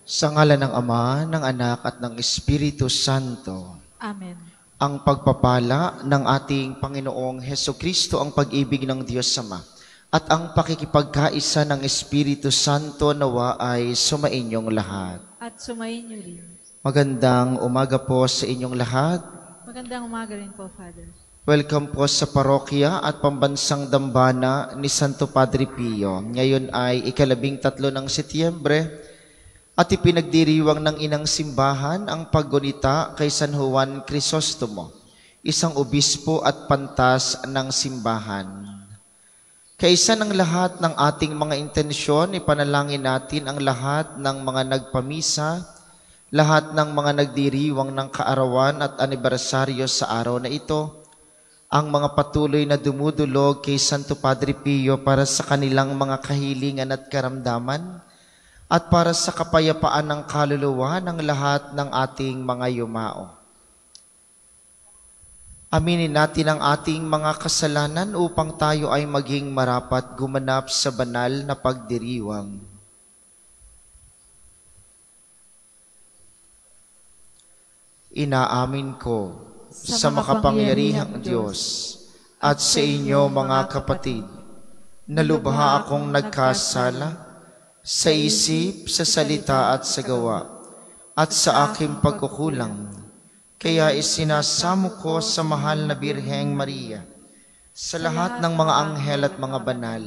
Sa ngalan ng Ama, ng Anak at ng Espiritu Santo. Amen. Ang pagpapala ng ating Panginoong Hesukristo, ang pag-ibig ng Diyos Ama, at ang pakikipagkaisa ng Espiritu Santo nawa ay sumainyong lahat. At sumainyo rin. Magandang umaga po sa inyong lahat. Magandang umaga rin po, Father. Welcome po sa parokya at pambansang dambana ni Santo Padre Pio. Ngayon ay 13 ng Setyembre at ipinagdiriwang ng inang simbahan ang paggunita kay San Juan Crisostomo, isang obispo at pantas ng simbahan. Kaisa ng lahat ng ating mga intensyon, ipanalangin natin ang lahat ng mga nagpamisa, lahat ng mga nagdiriwang ng kaarawan at anibersaryo sa araw na ito, ang mga patuloy na dumudulog kay Santo Padre Pio para sa kanilang mga kahilingan at karamdaman, at para sa kapayapaan ng kaluluwa ng lahat ng ating mga yumao. Aminin natin ang ating mga kasalanan upang tayo ay maging marapat gumanap sa banal na pagdiriwang. Inaamin ko sa makapangyarihang Diyos at sa inyo mga kapatid, na lubha akong nagkasala sa isip, sa salita at sa gawa, at sa aking pagkukulang. Kaya isinasamo ko sa mahal na Birheng Maria, sa lahat ng mga anghel at mga banal,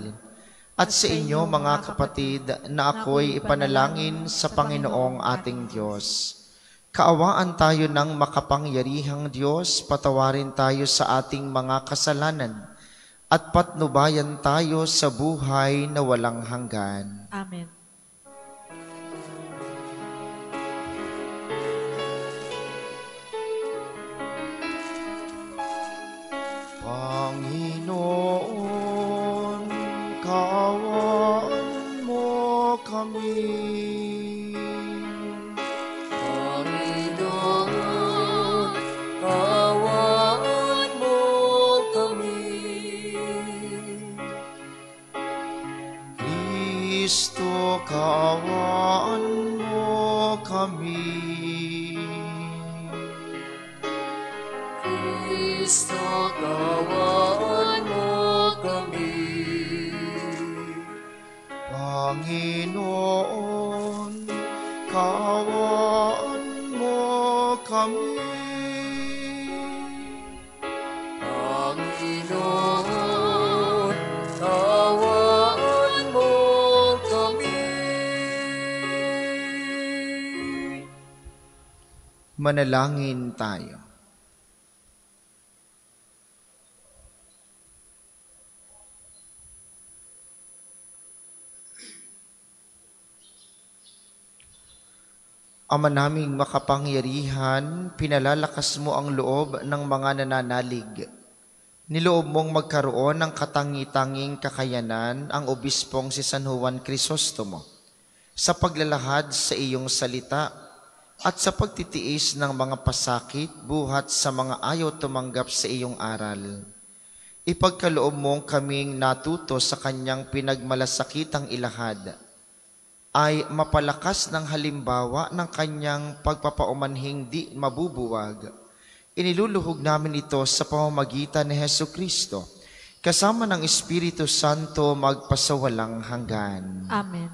at sa inyo mga kapatid, na ako'y ipanalangin sa Panginoong ating Diyos. Kaawaan tayo ng makapangyarihang Diyos, patawarin tayo sa ating mga kasalanan, at patnubayan tayo sa buhay na walang hanggan. Amen. Panginoon, kaawaan mo kami. Panginoon, kaawaan mo kami. Kristo, kaawaan mo kami. Kristo, kaawaan mo kami. Panginoon, kaawaan mo kami. Panginoon, kaawaan mo kami. Manalangin tayo. Ama naming makapangyarihan, pinalalakas mo ang loob ng mga nananalig. Niloob mong magkaroon ng katangi-tanging kakayanan ang obispong si San Juan Crisostomo sa paglalahad sa iyong salita at sa pagtitiis ng mga pasakit buhat sa mga ayaw tumanggap sa iyong aral. Ipagkaloob mong kaming natuto sa kanyang pinagmalasakitang ilahad ay mapalakas ng halimbawa ng kanyang pagpapaumanhing di mabubuwag. Iniluluhog namin ito sa pamamagitan ni Hesukristo, kasama ng Espiritu Santo magpasawalang hanggan. Amen.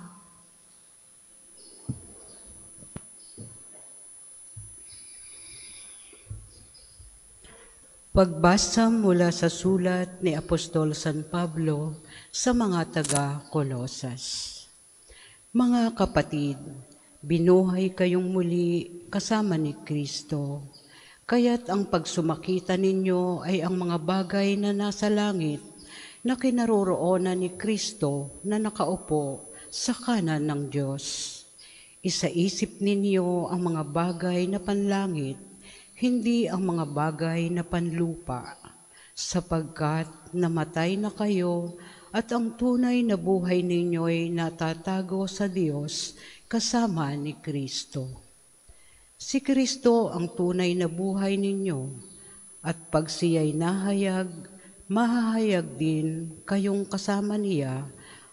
Pagbasa mula sa sulat ni Apostol San Pablo sa mga taga-Kolosas. Mga kapatid, binuhay kayong muli kasama ni Kristo, kaya't ang pagsumakita ninyo ay ang mga bagay na nasa langit na kinaroroonan ni Kristo na nakaupo sa kanan ng Diyos. Isaisip ninyo ang mga bagay na panlangit, hindi ang mga bagay na panlupa, sapagkat namatay na kayo at ang tunay na buhay ninyo'y natatago sa Diyos kasama ni Kristo. Si Kristo ang tunay na buhay ninyo, at pag siya'y nahayag, mahahayag din kayong kasama niya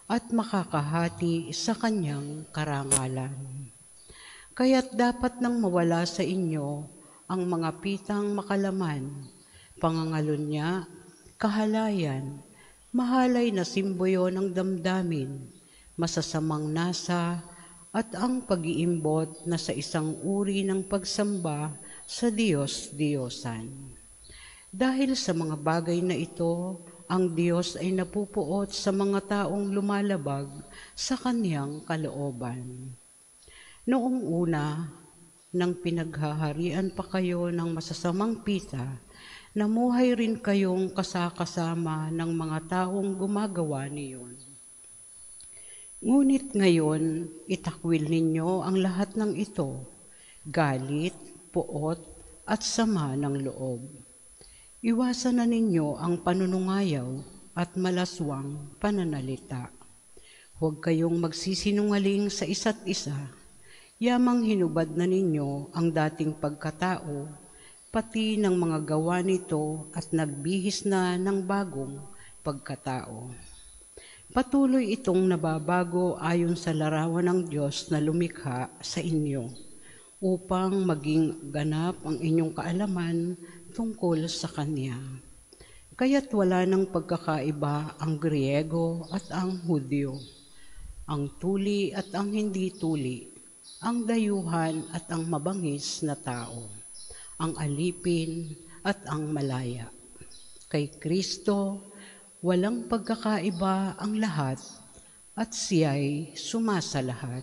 at makakahati sa kanyang karangalan. Kaya't dapat nang mawala sa inyo ang mga pitang makalaman, pangangalunya, kahalayan, mahalay na simboyo ng damdamin, masasamang nasa, at ang pag-iimbot na sa isang uri ng pagsamba sa Diyos-Diyosan. Dahil sa mga bagay na ito, ang Diyos ay napupuot sa mga taong lumalabag sa Kanyang kalooban. Noong una, nang pinaghaharian pa kayo ng masasamang pita, namuhay rin kayong kasakasama ng mga taong gumagawa niyon. Ngunit ngayon, itakwil ninyo ang lahat ng ito, galit, puot, at sama ng loob. Iwasan na ninyo ang panunungayaw at malaswang pananalita. Huwag kayong magsisinungaling sa isa't isa. Yamang hinubad na ninyo ang dating pagkatao, pati ng mga gawa nito at nagbihis na ng bagong pagkatao. Patuloy itong nababago ayon sa larawan ng Diyos na lumikha sa inyo, upang maging ganap ang inyong kaalaman tungkol sa Kanya. Kaya't wala ng pagkakaiba ang Griego at ang Hudyo, ang tuli at ang hindi tuli, ang dayuhan at ang mabangis na tao, ang alipin at ang malaya. Kay Kristo, walang pagkakaiba ang lahat at siya'y sumasalahat.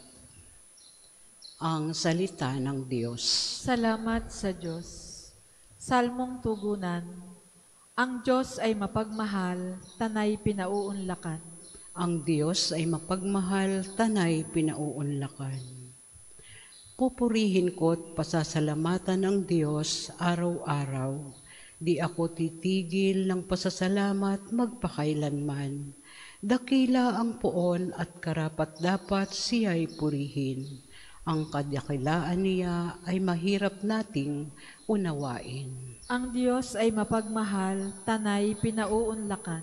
Ang salita ng Diyos. Salamat sa Diyos. Salmong tugunan. Ang Diyos ay mapagmahal, tanay pinauunlakan. Ang Diyos ay mapagmahal, tanay pinauunlakan. Pupurihin ko't pasasalamatan ng Diyos araw-araw. Di ako titigil ng pasasalamat magpakailanman. Dakila ang poon at karapat-dapat siya'y purihin. Ang kadakilaan niya ay mahirap nating unawain. Ang Diyos ay mapagmahal, tanay pinauunlakan.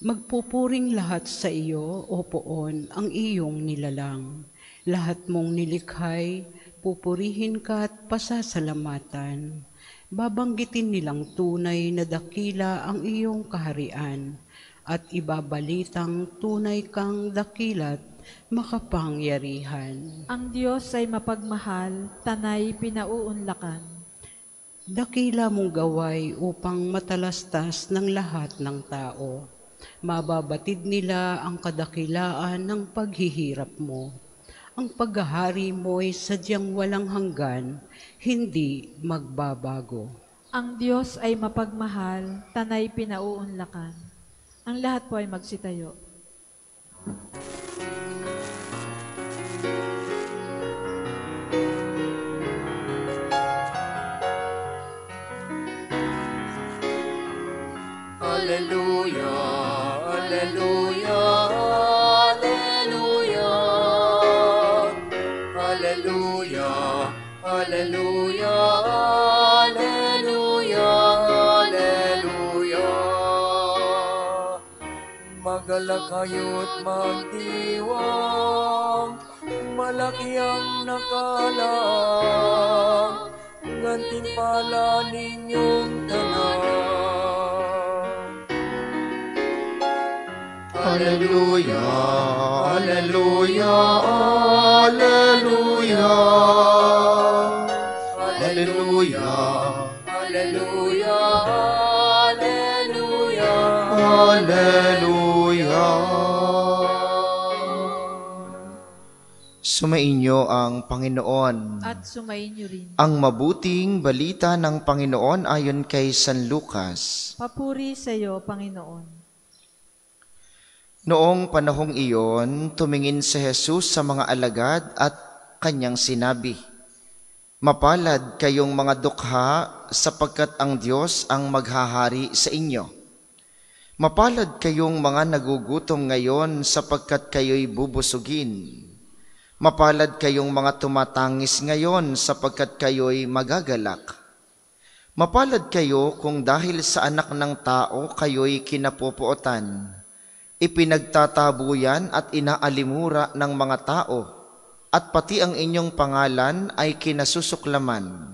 Magpupuring lahat sa iyo, o poon, ang iyong nilalang. Lahat mong nilikhay, pupurihin ka at pasasalamatan. Babanggitin nilang tunay na dakila ang iyong kaharian at ibabalitang tunay kang dakila't makapangyarihan. Ang Diyos ay mapagmahal, tanay pinauunlakan. Dakila mong gaway upang matalastas ng lahat ng tao. Mababatid nila ang kadakilaan ng paghihirap mo. Ang paghahari mo'y sadyang walang hanggan, hindi magbabago. Ang Diyos ay mapagmahal, tanay pinauunlakan. Ang lahat po ay magsitayo. Alleluia, alleluia, alleluia. Alleluia, alleluia, alleluia, alleluia. Magalak kayo't magdiwang, malaki ang nakalang, gantimpala ninyong tanan. Alleluia, alleluia, alleluia. Alleluia, Alleluia, alleluia, alleluia. Sumainyo ang Panginoon. At sumainyo rin. Ang mabuting balita ng Panginoon ayon kay San Lucas. Papuri sa iyo, Panginoon. Noong panahong iyon, tumingin si Jesus sa mga alagad at kanyang sinabi, "Mapalad kayong mga dukha sapagkat ang Diyos ang maghahari sa inyo. Mapalad kayong mga nagugutom ngayon sapagkat kayo'y bubusugin. Mapalad kayong mga tumatangis ngayon sapagkat kayo'y magagalak. Mapalad kayo kung dahil sa anak ng tao kayo'y kinapupuotan, ipinagtatabuyan at inaalimura ng mga tao, at pati ang inyong pangalan ay kinasusuklaman.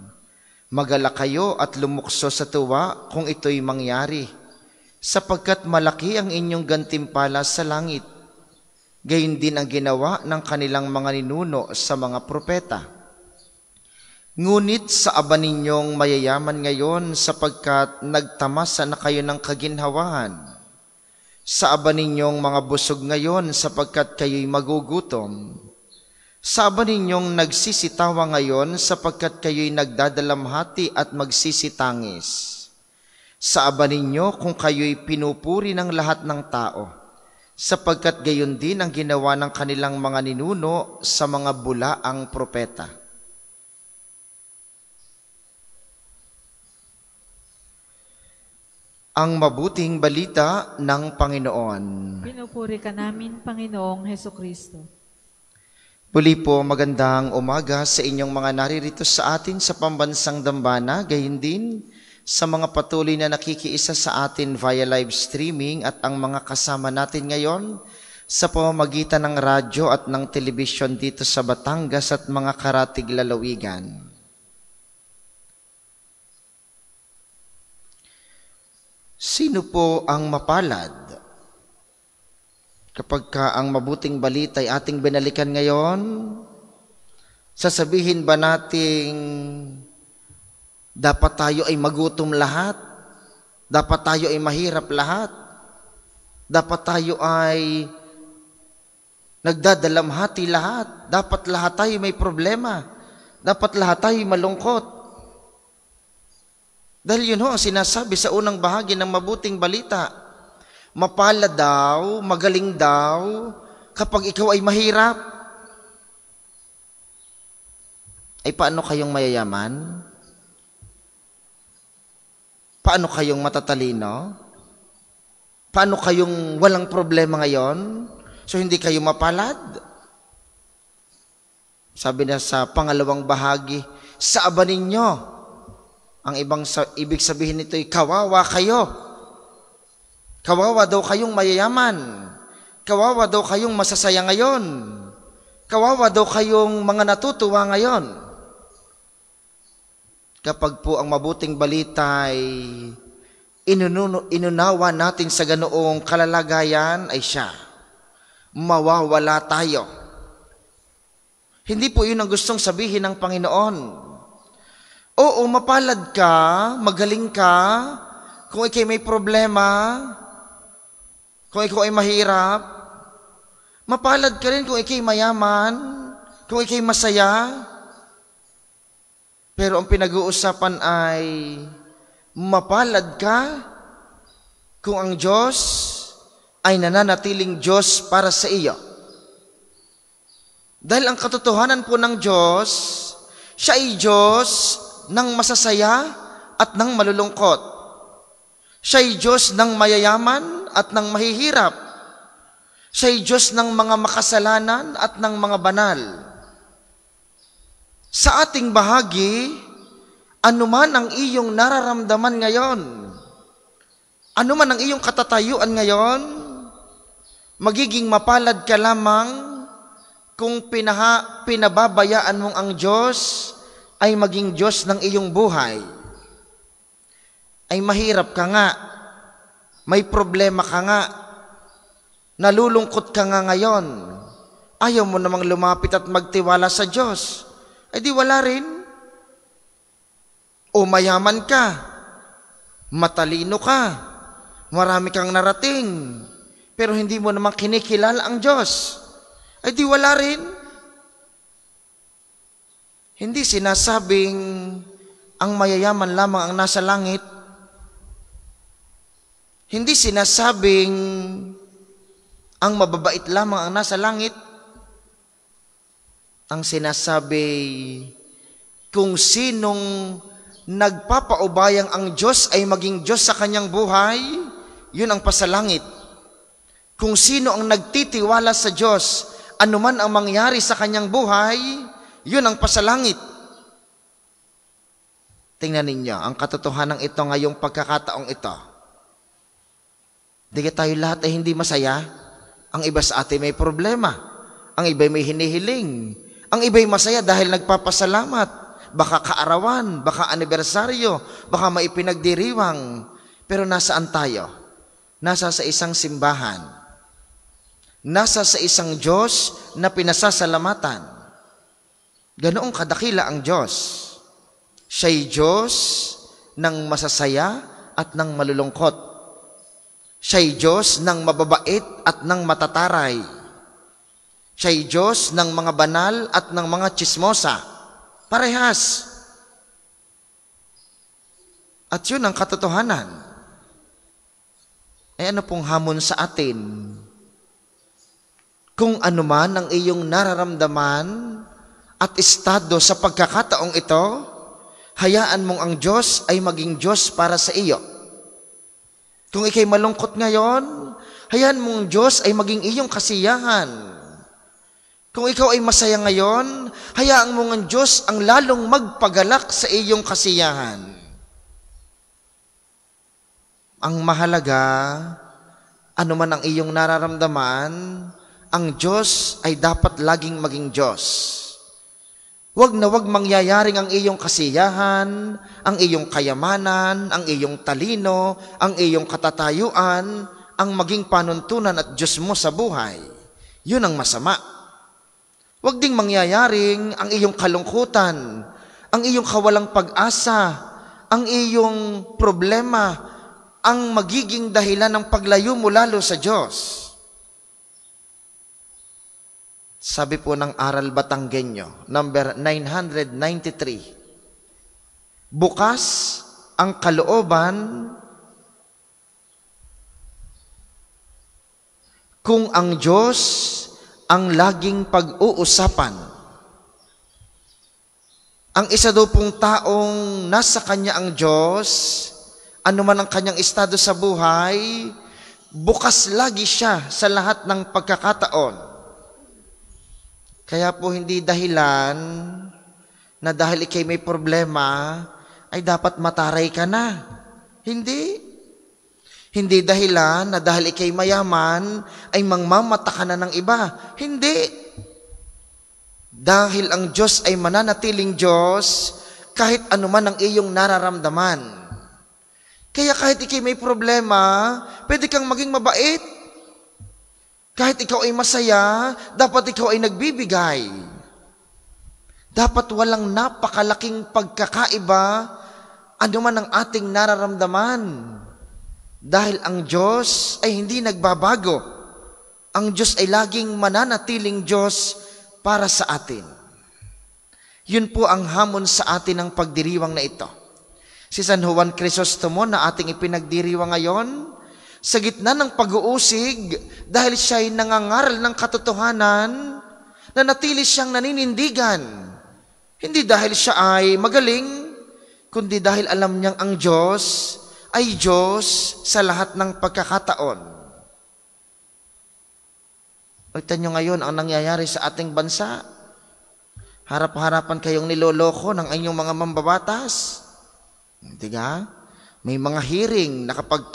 Magalak kayo at lumukso sa tuwa kung ito'y mangyari, sapagkat malaki ang inyong gantimpala sa langit. Gayon din ang ginawa ng kanilang mga ninuno sa mga propeta. Ngunit sa aba ninyong mayayaman ngayon sapagkat nagtamasa na kayo ng kaginhawahan. Sa aba ninyong mga busog ngayon sapagkat kayo'y magugutom. Sa aba ninyong nagsisitawa ngayon sapagkat kayo'y nagdadalamhati at magsisitangis. Sa aba ninyo kung kayo'y pinupuri ng lahat ng tao, sapagkat gayon din ang ginawa ng kanilang mga ninuno sa mga bulaang propeta. Ang mabuting balita ng Panginoon. Pinupuri ka namin, Panginoong Hesukristo. Muli po, magandang umaga sa inyong mga naririto sa atin sa pambansang dambana, gayon din sa mga patuloy na nakikiisa sa atin via live streaming at ang mga kasama natin ngayon sa pamamagitan ng radyo at ng telebisyon dito sa Batangas at mga karatig lalawigan. Sino po ang mapalad? Kapag ang mabuting balita ay ating binalikan ngayon, sasabihin ba nating dapat tayo ay magutom lahat? Dapat tayo ay mahirap lahat? Dapat tayo ay nagdadalamhati lahat? Dapat lahat tayo may problema? Dapat lahat tayo malungkot? Dahil yun ho ang sinasabi sa unang bahagi ng mabuting balita. Mapalad daw, magaling daw, kapag ikaw ay mahirap. Ay paano kayong mayayaman? Paano kayong matatalino? Paano kayong walang problema ngayon? So hindi kayo mapalad? Sabi na sa pangalawang bahagi, sa aba ninyo. Ang ibig sabihin nito ay kawawa kayo. Kawawa daw kayong mayayaman. Kawawa daw kayong masasaya ngayon. Kawawa daw kayong mga natutuwa ngayon. Kapag po ang mabuting balita ay inunawa natin sa ganoong kalalagayan ay siya. Mawawala tayo. Hindi po yun ang gustong sabihin ng Panginoon. Oo, mapalad ka, magaling ka, kung ikaw may problema, kung ikaw ay mahirap. Mapalad ka rin kung ikaw ay mayaman, kung ikaw ay masaya. Pero ang pinag-uusapan ay mapalad ka kung ang Diyos ay nananatiling Diyos para sa iyo. Dahil ang katotohanan po ng Diyos, siya ay Diyos ng masasaya at ng malulungkot. Siya ay Diyos ng mayayaman at ng mahihirap. Siya ay Diyos ng mga makasalanan at ng mga banal. Sa ating bahagi, anuman ang iyong nararamdaman ngayon, anuman ang iyong katatayuan ngayon, magiging mapalad ka lamang kung pinababayaan mong ang Diyos ay maging Diyos ng iyong buhay. Ay mahirap ka nga, may problema ka nga, nalulungkot ka nga ngayon, ayaw mo namang lumapit at magtiwala sa Diyos, ay di wala rin. O mayaman ka, matalino ka, marami kang narating, pero hindi mo namang kinikilala ang Diyos, ay di wala rin. Hindi sinasabing ang mayayaman lamang ang nasa langit. Hindi sinasabing ang mababait lamang ang nasa langit. Ang sinasabi, kung sinong nagpapaubayang ang Diyos ay maging Diyos sa kanyang buhay, yun ang pasalangit. Kung sino ang nagtitiwala sa Diyos, anuman ang mangyari sa kanyang buhay, yun ang pasalangit. Tingnan ninyo, ang katotohanan ito ngayong pagkakataong ito. Di tayo lahat ay hindi masaya. Ang iba sa atin may problema. Ang iba may hinihiling. Ang iba'y masaya dahil nagpapasalamat. Baka kaarawan, baka anibersaryo, baka maipinagdiriwang. Pero nasaan tayo? Nasa sa isang simbahan. Nasa sa isang Diyos na pinasasalamatan. Ganoong kadakila ang Diyos. Siya'y Diyos ng masasaya at ng malulungkot. Siya'y Diyos ng mababait at ng matataray. Siya'y Diyos ng mga banal at ng mga tsismosa. Parehas. At yun ang katotohanan. Ano pong hamon sa atin? Kung ano man ang iyong nararamdaman at estado sa pagkakataong ito, hayaan mong ang Diyos ay maging Diyos para sa iyo. Kung ikay malungkot ngayon, hayaan mong ang Diyos ay maging iyong kasiyahan. Kung ikaw ay masaya ngayon, hayaan mong ang Diyos ang lalong magpagalak sa iyong kasiyahan. Ang mahalaga, ano man ang iyong nararamdaman, ang Diyos ay dapat laging maging Diyos. Huwag na huwag mangyayaring ang iyong kasiyahan, ang iyong kayamanan, ang iyong talino, ang iyong katatayuan, ang maging panuntunan at Diyos mo sa buhay. Yun ang masama. Huwag ding mangyayaring ang iyong kalungkutan, ang iyong kawalang pag-asa, ang iyong problema, ang magiging dahilan ng paglayo mo lalo sa Diyos. Sabi po ng Aral Batanggenyo, number 993, bukas ang kalooban kung ang Diyos ang laging pag-uusapan. Ang isa daw pong taong nasa kanya ang Diyos, ano man ang kanyang estado sa buhay, bukas lagi siya sa lahat ng pagkakataon. Kaya po hindi dahilan na dahil ikay may problema, ay dapat mataray ka na. Hindi. Hindi dahilan na dahil ikay mayaman, ay mangmamata ka na ng iba. Hindi. Dahil ang Diyos ay mananatiling Diyos, kahit anuman ang iyong nararamdaman. Kaya kahit ikay may problema, pwede kang maging mabait. Kahit ikaw ay masaya, dapat ikaw ay nagbibigay. Dapat walang napakalaking pagkakaiba, anuman ang ating nararamdaman. Dahil ang Diyos ay hindi nagbabago. Ang Diyos ay laging mananatiling Diyos para sa atin. Yun po ang hamon sa atin ng pagdiriwang na ito. Si San Juan Crisostomo na ating ipinagdiriwang ngayon, sa gitna ng pag-uusig, dahil siya ay nangangaral ng katotohanan, na natili siyang naninindigan. Hindi dahil siya ay magaling, kundi dahil alam niyang ang Diyos ay Diyos sa lahat ng pagkakataon. Ito nyo ngayon ang nangyayari sa ating bansa. Harap-harapan kayong niloloko ng inyong mga mambabatas. Hindi nga? May mga hearing na kapag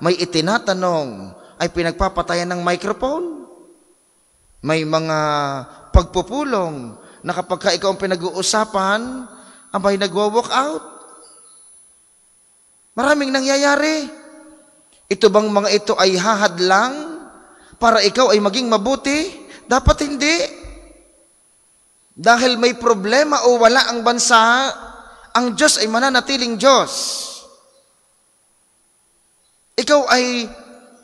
may itinatanong ay pinagpapatayan ng microphone. May mga pagpupulong na kapag ikaw ang pinag-uusapan, abay nagwa-walk out. Maraming nangyayari. Ito bang mga ito ay hahadlang para ikaw ay maging mabuti? Dapat hindi. Dahil may problema o wala ang bansa, ang Diyos ay mananatiling Diyos. Ikaw ay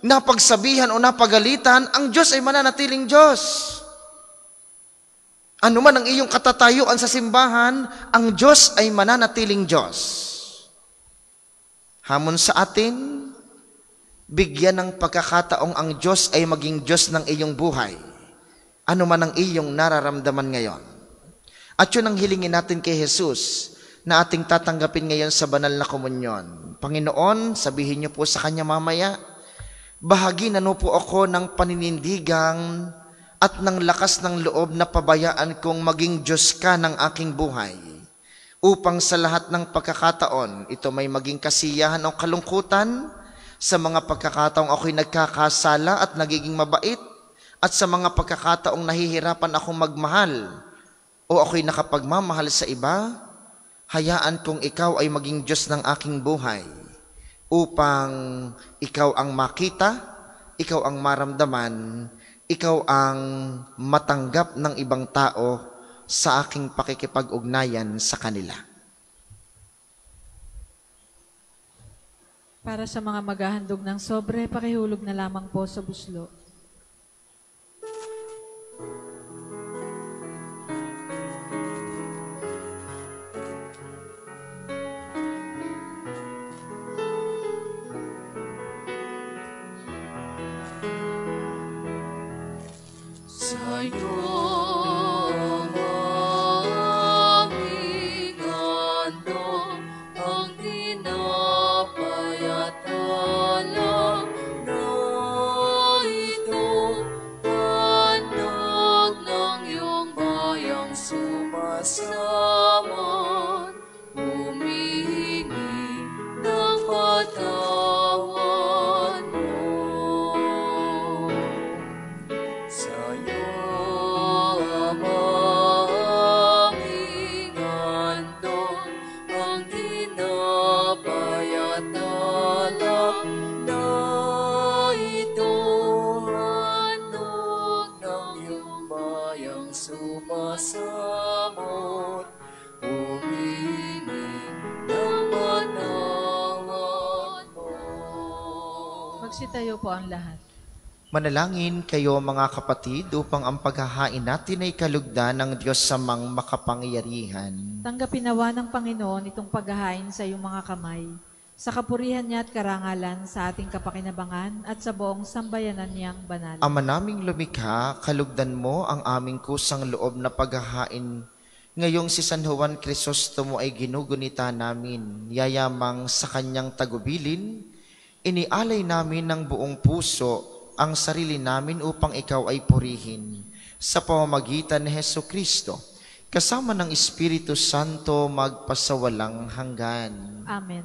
napagsabihan o napagalitan, ang Diyos ay mananatiling Diyos. Ano man ang iyong katatayuan sa simbahan, ang Diyos ay mananatiling Diyos. Hamon sa atin, bigyan ng pagkakataong ang Diyos ay maging Diyos ng iyong buhay. Ano man ang iyong nararamdaman ngayon. At yun ang hilingin natin kay Jesus na ating tatanggapin ngayon sa banal na komunyon. Panginoon, sabihin niyo po sa Kanya mamaya, bahagi na po ako ng paninindigang at ng lakas ng loob na pabayaan kong maging Diyos ka ng aking buhay. upang sa lahat ng pagkakataon, ito may maging kasiyahan o kalungkutan, sa mga pagkakataong ako'y nagkakasala at nagiging mabait, at sa mga pagkakataong nahihirapan akong magmahal o ako'y nakapagmamahal sa iba, hayaan kong ikaw ay maging Diyos ng aking buhay upang ikaw ang makita, ikaw ang maramdaman, ikaw ang matanggap ng ibang tao sa aking pakikipag-ugnayan sa kanila. Para sa mga maghahandog ng sobre, pakihulog na lamang po sa buslo. Sa'yo aming handog ang tinapay at alak na ito, handog ng iyong bayang sumasamot, humihingi ng patawad mo. Sa'yo aming handog ang tinapay at alak na ito, handog ng iyong bayang sumasamot, humihingi ng patawad mo. Magsitayo po ang lahat. Manalangin kayo mga kapatid upang ang paghahain natin ay kalugdan ng Diyos samang makapangyarihan. Tanggapin nawa ng Panginoon itong paghahain sa iyong mga kamay, sa kapurihan niya at karangalan sa ating kapakinabangan at sa buong sambayanan niyang banal. Ama naming lumikha, kalugdan mo ang aming kusang loob na paghahain. Ngayong si San Juan Crisostomo ay ginugunita namin, yayamang sa kanyang tagubilin, inialay namin ng buong puso ang sarili namin upang ikaw ay purihin sa pamamagitan ni Hesukristo, kasama ng Espiritu Santo magpasawalang hanggan. Amen.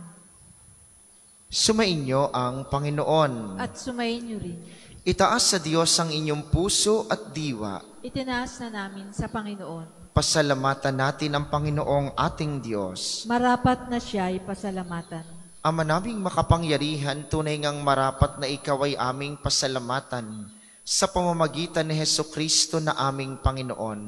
Sumainyo ang Panginoon. At sumayin niyo rin. Itaas sa Diyos ang inyong puso at diwa. Itinaas na namin sa Panginoon. Pasalamatan natin ang Panginoong ating Diyos. Marapat na siya ay pasalamatan. Ama naming makapangyarihan, tunay ngang marapat na ikaw ay aming pasalamatan sa pamamagitan ni Hesukristo na aming Panginoon.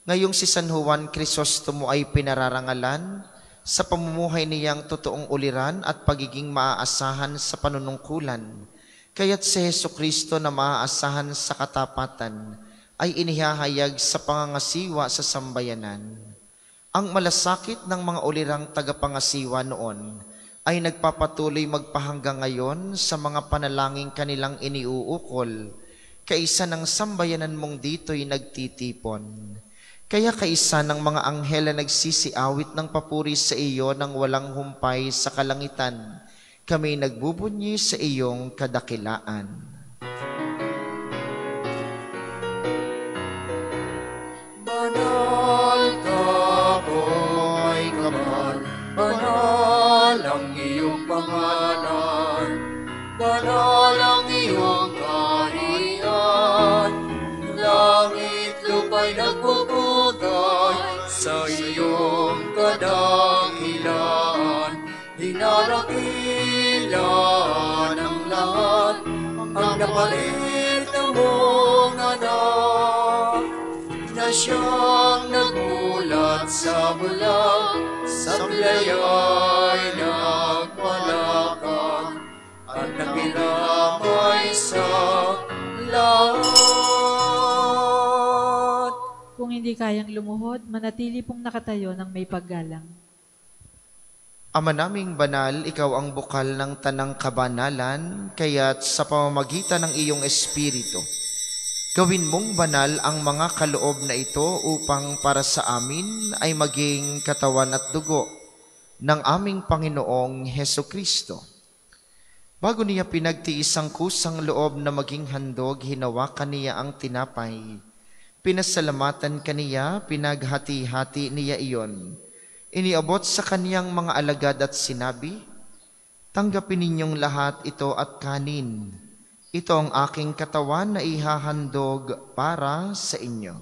Ngayong si San Juan Crisostomo ay pinararangalan sa pamumuhay niyang totoong uliran at pagiging maaasahan sa panunungkulan. Kaya't si Hesukristo na maaasahan sa katapatan ay inihahayag sa pangangasiwa sa sambayanan. Ang malasakit ng mga ulirang tagapangasiwa noon ay nagpapatuloy magpahanggang ngayon sa mga panalangin kanilang iniuukol, kaisa ng sambayanan mong dito'y nagtitipon. Kaya kaisa ng mga anghel na nagsisiawit ng papuri sa iyo nang walang humpay sa kalangitan, kami nagbubunyi sa iyong kadakilaan. Banal ka, Boy Kapal, banal ang iyong pangalan, banal ang iyong kaharian, langit lupa'y nagpupugay sa iyong kadakilaan, dinarakilan ng lahat ang napalit ng mong anak, na siyang nagulat sa bulag, sablay ay nagpalakad at nagiramay sa lahat. Kung hindi kayang lumuhod, manatili pong nakatayo ng may paggalang. Ama naming banal, ikaw ang bukal ng tanang kabanalan, kaya't sa pamamagitan ng iyong Espiritu, gawin mong banal ang mga kaloob na ito upang para sa amin ay maging katawan at dugo ng aming Panginoong Hesukristo. Bago niya pinagtiis ang kusang loob na maging handog, hinawakan niya ang tinapay. Pinasalamatan kaniya, pinaghati-hati niya iyon. Iniabot sa kaniyang mga alagad at sinabi, "Tanggapin ninyong lahat ito at kanin. Ito ang aking katawan na ihahandog para sa inyo."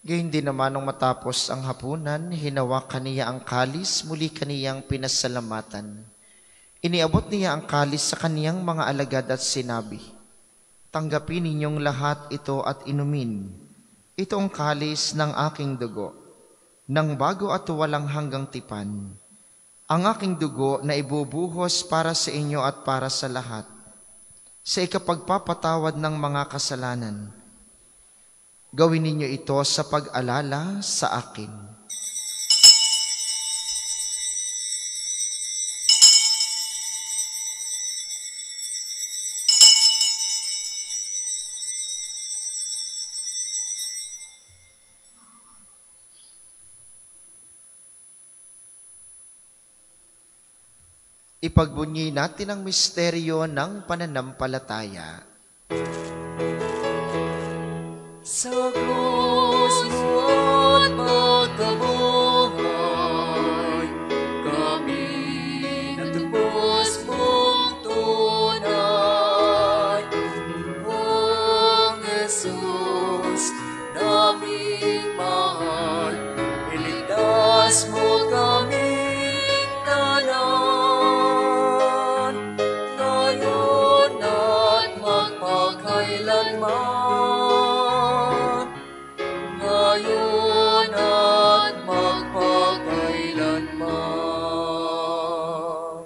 Gayun din naman nung matapos ang hapunan, hinawakan niya ang kalis, muli kaniyang pinasalamatan. Iniabot niya ang kalis sa kaniyang mga alagad at sinabi, "Tanggapin ninyong lahat ito at inumin. Ito ang kalis ng aking dugo, ng bago at walang hanggang tipan. Ang aking dugo na ibubuhos para sa inyo at para sa lahat, sa ikapagpapatawad ng mga kasalanan. Gawin ninyo ito sa pag-alala sa akin." Ipagbunyi natin ang misteryo ng pananampalataya. Sa krus mo at pagkabuhay, kami natubos mong tunay. O Jesus, naming mahal, iligtas mo kaming tanan, ngayon at magpakailanman.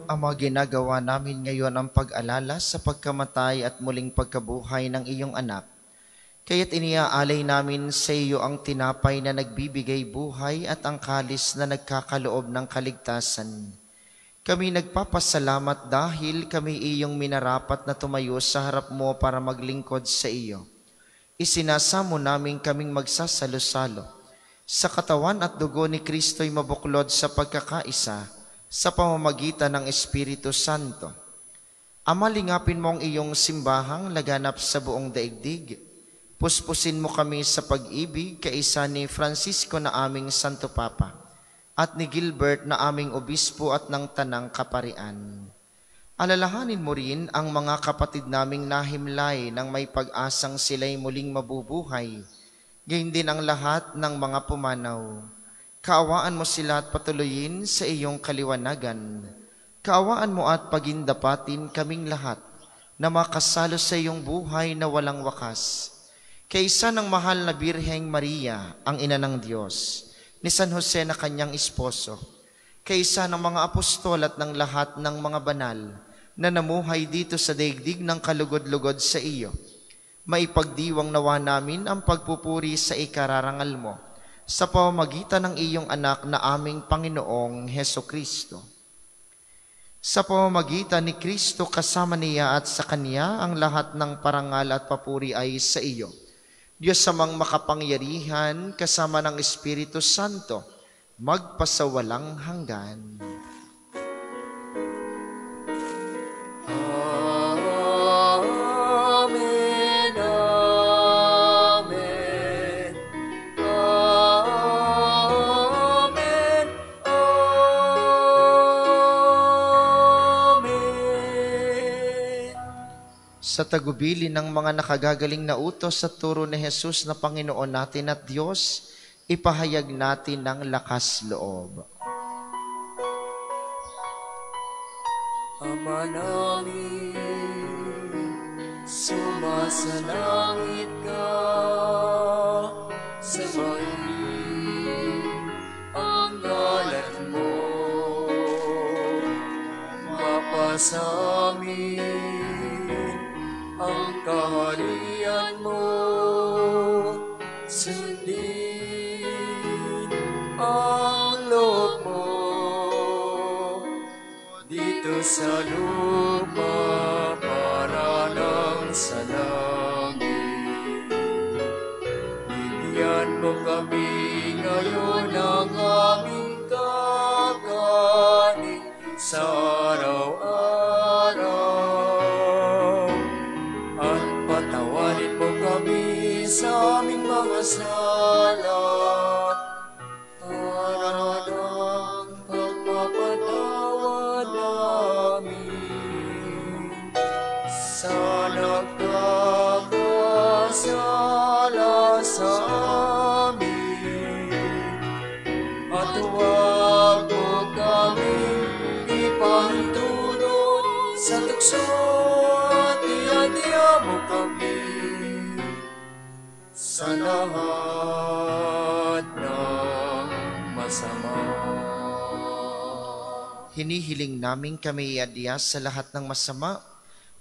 Ama, ginagawa namin ngayon ang pag-alala sa pagkamatay at muling pagkabuhay ng iyong anak. Kaya't iniaalay namin sa iyo ang tinapay na nagbibigay buhay at ang kalis na nagkakaloob ng kaligtasan. Kami nagpapasalamat dahil kami iyong minarapat na tumayo sa harap mo para maglingkod sa iyo. Isinasamo namin kaming magsasalo-salo sa katawan at dugo ni Kristo'y mabuklod sa pagkakaisa sa pamamagitan ng Espiritu Santo. Ama, lingapin mo ang iyong simbahang laganap sa buong daigdig. Puspusin mo kami sa pag-ibig kaisa ni Francisco na aming Santo Papa at ni Gilbert na aming Obispo at ng Tanang Kaparian. Alalahanin mo rin ang mga kapatid naming nahimlay nang may pag-asang sila'y muling mabubuhay, gayon din ang lahat ng mga pumanaw. Kaawaan mo sila at patuloyin sa iyong kaliwanagan. Kaawaan mo at pagindapatin kaming lahat na makasalo sa iyong buhay na walang wakas. Kaisa ng mahal na Birheng Maria, ang ina ng Diyos, ni San Jose na kanyang esposo, kaisa ng mga apostol at ng lahat ng mga banal na namuhay dito sa daigdig ng kalugod-lugod sa iyo, maipagdiwang nawa namin ang pagpupuri sa ikararangal mo sa pamamagitan ng iyong anak na aming Panginoong Hesukristo. Sa pamamagitan ni Kristo kasama niya at sa Kanya ang lahat ng parangal at papuri ay sa iyo, Diyos samang makapangyarihan kasama ng Espiritu Santo, magpasawalang hanggan. Sa tagubili ng mga nakagagaling na utos sa turo ni Jesus na Panginoon natin at Diyos, ipahayag natin ng lakas loob. Ama namin, sumasalangit ka, sambahin ang ngalan mo, mapasamin ang kaharian mo, sundin ang loob mo dito sa lupa para lang sa langit. Bigyan mo kami masama. Hinihiling namin kami iadya sa lahat ng masama,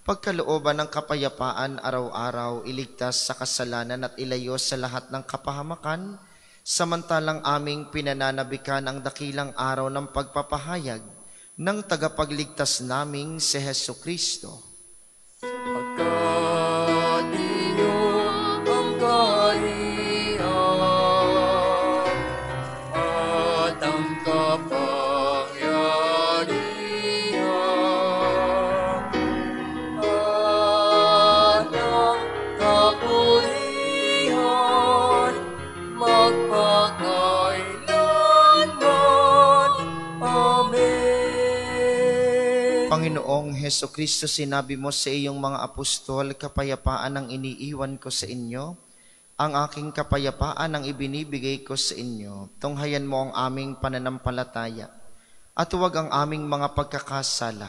pagkalooban ng kapayapaan araw-araw, iligtas sa kasalanan at ilayo sa lahat ng kapahamakan, samantalang aming pinananabikan ang dakilang araw ng pagpapahayag ng tagapagligtas naming si Hesu Kristo. Pagkat iyo ang kaharian at ang kapangyarihan at ang kapurihan magpakailanman. Amen. Panginoong Heso Kristo, sinabi mo sa iyong mga apostol, kapayapaan ang iniiwan ko sa inyo, ang aking kapayapaan ang ibinibigay ko sa inyo. Tunghayan mo ang aming pananampalataya at huwag ang aming mga pagkakasala.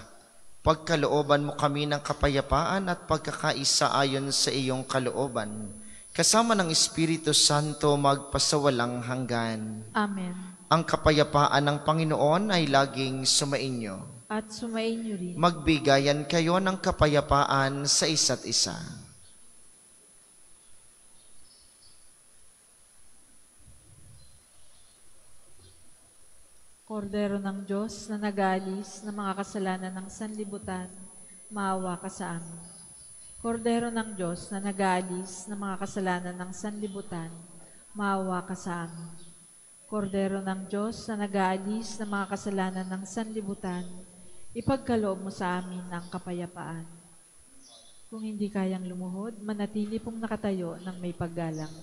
Pagkalooban mo kami ng kapayapaan at pagkakaisa ayon sa iyong kalooban, kasama ng Espiritu Santo magpasawalang hanggan. Amen. Ang kapayapaan ng Panginoon ay laging sumainyo. At sumainyo rin. Magbigayan kayo ng kapayapaan sa isa't isa. Kordero ng Diyos na nag-aalis ng mga kasalanan ng sanlibutan, maawa ka sa amin. Kordero ng Diyos na nag-aalis ng mga kasalanan ng sanlibutan, maawa ka sa amin. Kordero ng Diyos na nag-aalis ng mga kasalanan ng sanlibutan, ipagkaloob mo sa amin ang kapayapaan. Kung hindi kayang lumuhod, manatili pong nakatayo ng may paggalang.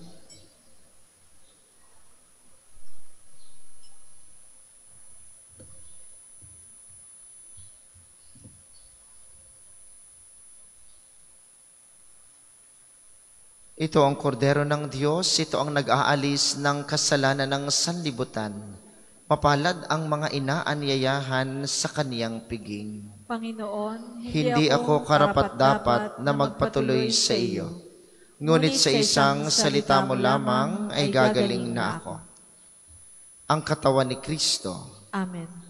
Ito ang kordero ng Diyos, ito ang nag-aalis ng kasalanan ng sanlibutan. Mapalad ang mga inaanyayahan sa kaniyang piging. Panginoon, Hindi ako karapat-dapat na magpatuloy sa iyo. Ngunit sa isang salita mo lamang ay gagaling na ako. Ang katawan ni Kristo. Amen.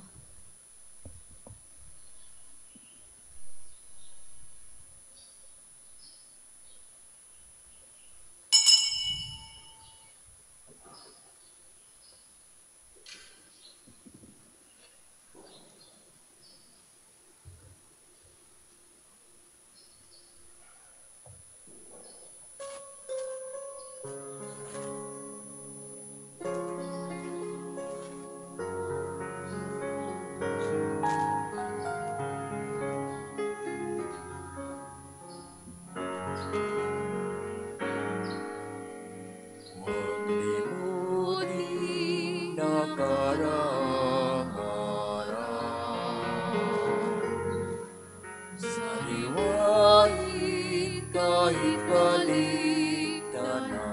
Huwag limutin nakarang araw. Sariwain kahit baligtad na.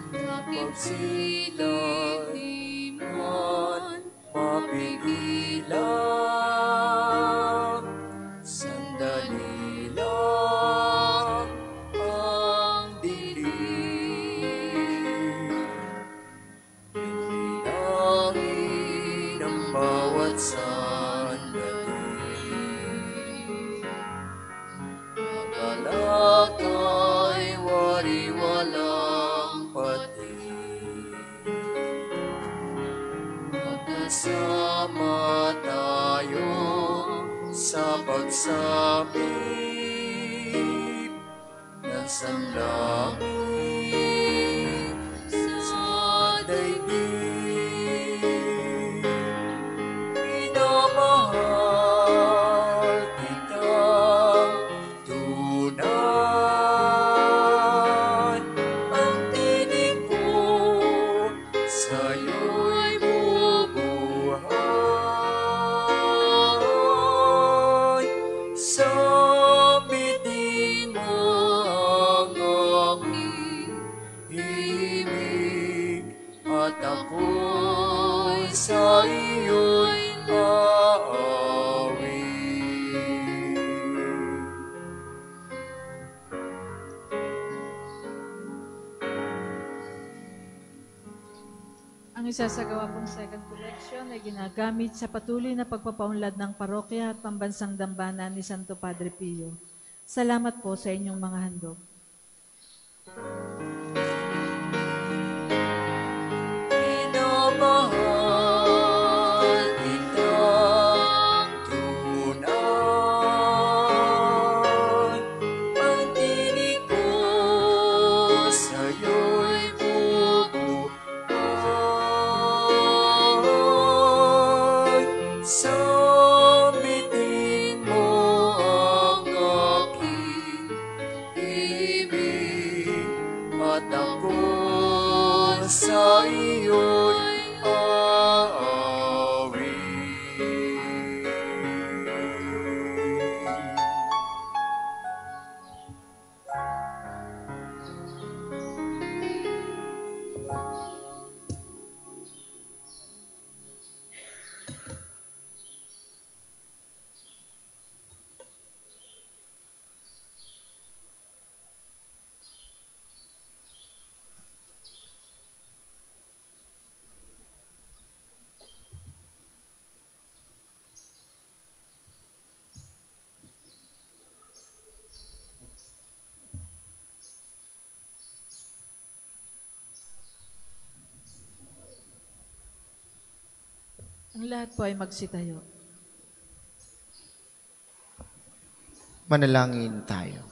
Kapag sila'y di man mapigilan, sandali lang ang dilim. Ibilangin ang bawat sandali. Magalakay wari-walang patid. Magkasama tayo sa pagsapit ng sanlangit sa daigdig. Minamahal kitang tunay, ang tinig ko sa'yo'y bubuhay. Sambitin mo ang aking ibig at ako'y sa iyo'y aawit. Ang isasagawa pong second collection ay ginagamit sa patuloy na pagpapaunlad ng parokya at pambansang dambana ni Santo Padre Pio. Salamat po sa inyong mga handog. Minamahal kitang tunay, ang tinig ko sa'yo'y bubuhay. Sambitin mo ang aking ibig, at ako sa iyo'y Ang lahat po ay magsitayo. Manalangin tayo.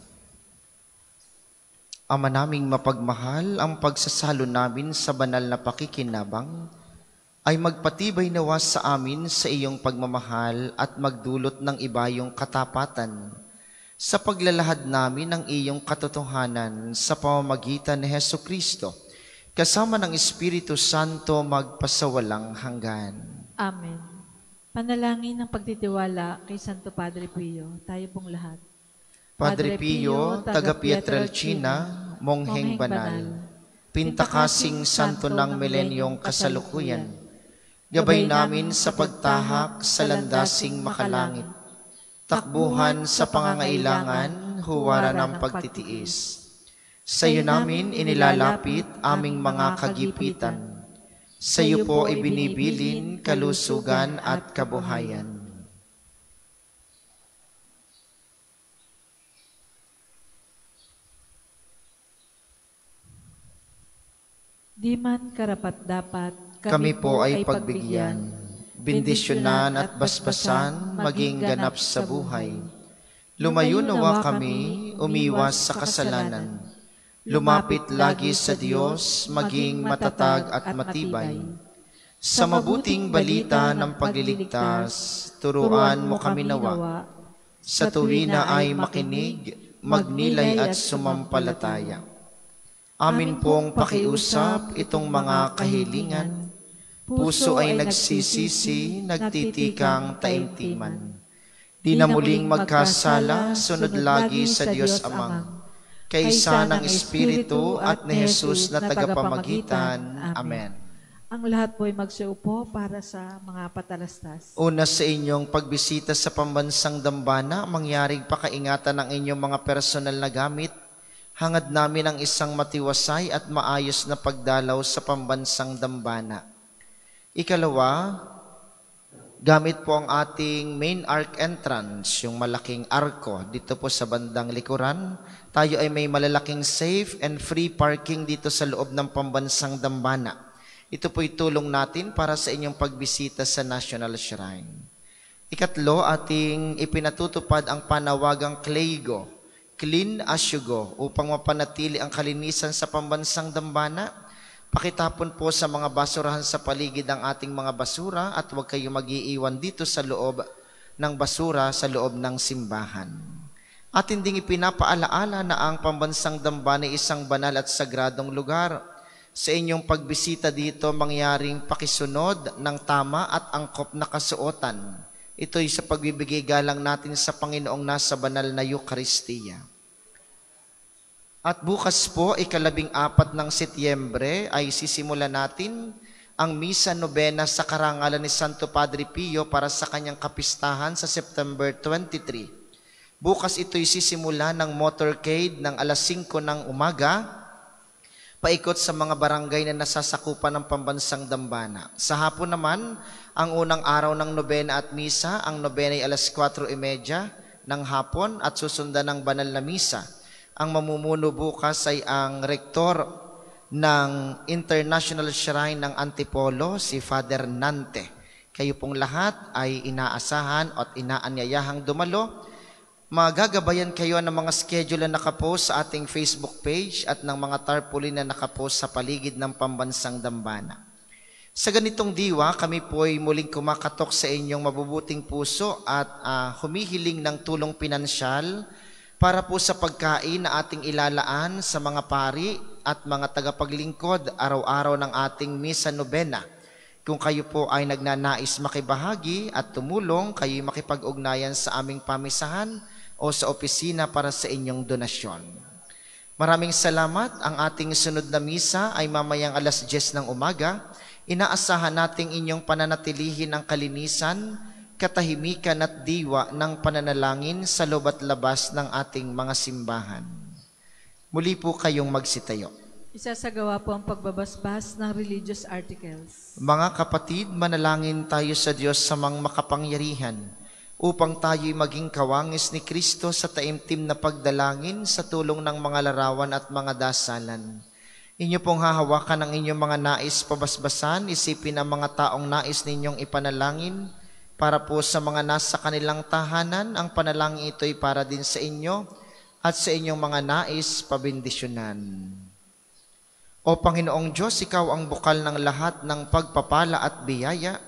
Ama naming mapagmahal, ang pagsasalo namin sa banal na pakikinabang ay magpatibay nawa sa amin sa iyong pagmamahal at magdulot ng ibayong katapatan sa paglalahad namin ng iyong katotohanan sa pamamagitan ni Hesukristo, kasama ng Espiritu Santo magpasawalang hanggan. Amen. Panalangin ng pagtitiwala kay Santo Padre Pio, tayo pong lahat. Padre Pio, taga Pietrelcina, mongheng banal, pintakasing santo ng milenyong kasalukuyan, gabay namin sa pagtahak sa landasing makalangit, takbuhan sa pangangailangan, huwara ng pagtitiis. Sa iyo namin inilalapit aming mga kagipitan. Sa iyo po ibinibilin kalusugan at kabuhayan. Di man karapat-dapat, Kami po ay pagbigyan, bendisyonan at basbasan, maging ganap sa buhay. Lumayo nawa kami, umiwas sa kasalanan. Lumapit lagi sa Diyos, maging matatag at matibay. Sa mabuting balita ng pagliligtas, turuan mo kami nawa. Sa tuwina ay makinig, magnilay at sumampalataya. Amin pong pakiusap itong mga kahilingan. Puso ay nagsisisi, nagtitikang taimtiman. Di na muling magkasala, sunod lagi sa Diyos Amang. Kaisa ng Espiritu at ni Jesus na tagapamagitan. Amen. Ang lahat po ay magsiupo para sa mga patalastas. Una sa inyong pagbisita sa pambansang dambana, mangyaring pakaingatan ng inyong mga personal na gamit. Hangad namin ang isang matiwasay at maayos na pagdalaw sa pambansang dambana. Ikalawa, gamit po ang ating main arc entrance, yung malaking arko dito po sa bandang likuran. Tayo ay may malalaking safe and free parking dito sa loob ng pambansang dambana. Ito po'y tulong natin para sa inyong pagbisita sa National Shrine. Ikatlo, ating ipinatutupad ang panawagang Cleygo, Clean as you go, upang mapanatili ang kalinisan sa pambansang dambana. Pakitapon po sa mga basurahan sa paligid ang ating mga basura at huwag kayo mag-iiwan dito sa loob ng basura sa loob ng simbahan. At hindi ipinapaalaala na ang pambansang dambana ay isang banal at sagradong lugar. Sa inyong pagbisita dito, mangyaring pakisunod ng tama at angkop na kasuotan. Ito'y sa pagbibigay galang natin sa Panginoong nasa banal na Eucharistia. At bukas po, 14 ng Setyembre, ay sisimulan natin ang Misa Nobena sa karangalan ni Santo Padre Pio para sa kanyang kapistahan sa September 23. Bukas ito'y sisimula ng motorcade ng alas 5 ng umaga. paikot sa mga barangay na nasasakupan ng pambansang dambana. Sa hapon naman, ang unang araw ng nobena at misa, ang nobena ay alas 4:30 ng hapon at susundan ng banal na misa. Ang mamumuno bukas ay ang rektor ng International Shrine ng Antipolo, si Father Nante. Kayo pong lahat ay inaasahan at inaanyayahang dumalo. Magagabayan kayo ng mga schedule na nakapost sa ating Facebook page at ng mga tarpaulin na nakapost sa paligid ng pambansang dambana. Sa ganitong diwa, kami po ay muling kumakatok sa inyong mabubuting puso at humihiling ng tulong pinansyal para po sa pagkain na ating ilalaan sa mga pari at mga tagapaglingkod araw-araw ng ating misa nobena. Kung kayo po ay nagnanais makibahagi at tumulong, kayo makipag-ugnayan sa aming pamisahan o sa opisina para sa inyong donasyon. Maraming salamat. Ang ating sunod na misa ay mamayang alas 10 ng umaga. Inaasahan nating inyong pananatilihin ang kalinisan, katahimikan at diwa ng pananalangin sa loob at labas ng ating mga simbahan. Muli po kayong magsitayo. Isasagawa po ang pagbabasbas ng religious articles. Mga kapatid, manalangin tayo sa Diyos sa mga makapangyarihan upang tayo'y maging kawangis ni Kristo sa taimtim na pagdalangin sa tulong ng mga larawan at mga dasalan. Inyo pong hahawakan ang inyong mga nais pabasbasan, isipin ang mga taong nais ninyong ipanalangin para po sa mga nasa kanilang tahanan. Ang panalangin ito'y para din sa inyo at sa inyong mga nais pabindisyonan. O Panginoong Diyos, Ikaw ang bukal ng lahat ng pagpapala at biyaya.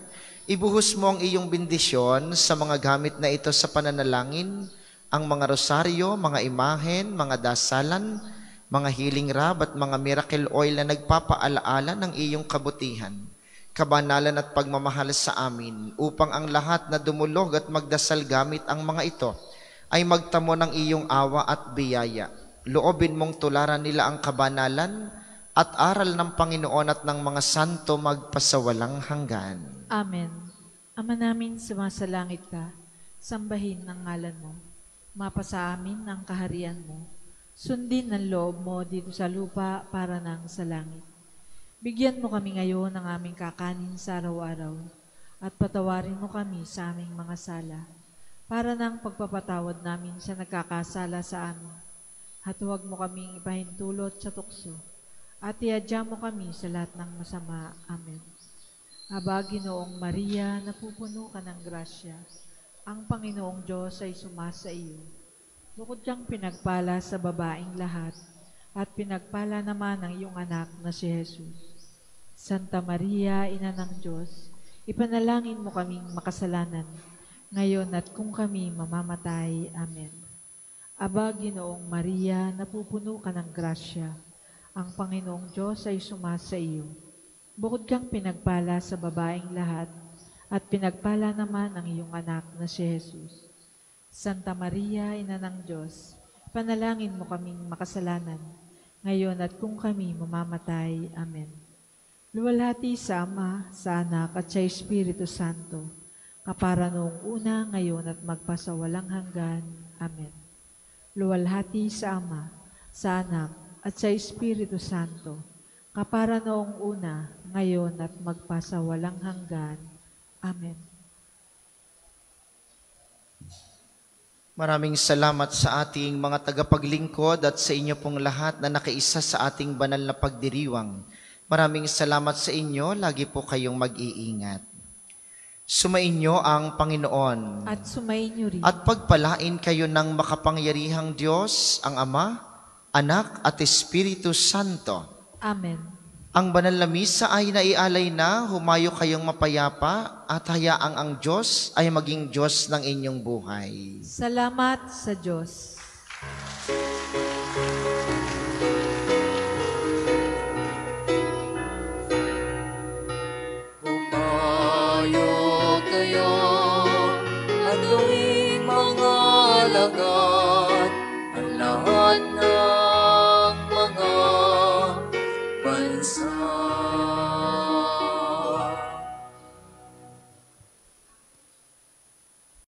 Ibuhos mo ang iyong bendisyon sa mga gamit na ito sa pananalangin, ang mga rosaryo, mga imahen, mga dasalan, mga healing rab at mga miracle oil na nagpapaalaala ng iyong kabutihan, kabanalan at pagmamahal sa amin, upang ang lahat na dumulog at magdasal gamit ang mga ito ay magtamo ng iyong awa at biyaya. Loobin mong tularan nila ang kabanalan at aral ng Panginoon at ng mga santo magpasawalang hanggan. Amen. Ama namin, sumasalangit ka, sambahin ang ngalan mo. Mapasa amin ang kaharian mo. Sundin ang loob mo dito sa lupa para nang sa langit. Bigyan mo kami ngayon ng aming kakanin sa araw-araw at patawarin mo kami sa aming mga sala para nang pagpapatawad namin sa nagkakasala sa amin. At huwag mo kaming ipahintulot sa tukso at iadya mo kami sa lahat ng masama. Amen. Aba, Ginoong Maria, napupuno ka ng grasya. Ang Panginoong Diyos ay sumasa iyo. Bukod kang pinagpala sa babaeng lahat, at pinagpala naman ang iyong anak na si Jesus. Santa Maria, Ina ng Diyos, ipanalangin mo kaming makasalanan, ngayon at kung kami mamamatay. Amen. Aba, Ginoong Maria, napupuno ka ng grasya. Ang Panginoong Diyos ay sumasa iyo. Bukod kang pinagpala sa babaeng lahat, at pinagpala naman ang iyong anak na si Jesus. Santa Maria, Ina ng Diyos, panalangin mo kaming makasalanan, ngayon at kung kami mamamatay. Amen. Luwalhati sa Ama, sa Anak, at sa Espiritu Santo, kapara noong una, ngayon at magpasawalang hanggan. Amen. Luwalhati sa Ama, sa Anak, at sa Espiritu Santo, kapara noong una, ngayon at magpasawalang hanggan. Amen. Maraming salamat sa ating mga tagapaglingkod at sa inyo pong lahat na nakiisa sa ating banal na pagdiriwang. Maraming salamat sa inyo, lagi po kayong mag-iingat. Sumainyo ang Panginoon. At sumainyo rin. At pagpalain kayo ng makapangyarihang Diyos, ang Ama, Anak at Espiritu Santo. Amen. Ang banal na misa ay naialay na, humayo kayong mapayapa at hayaang ang Diyos ay maging Diyos ng inyong buhay. Salamat sa Diyos. Humayo kayo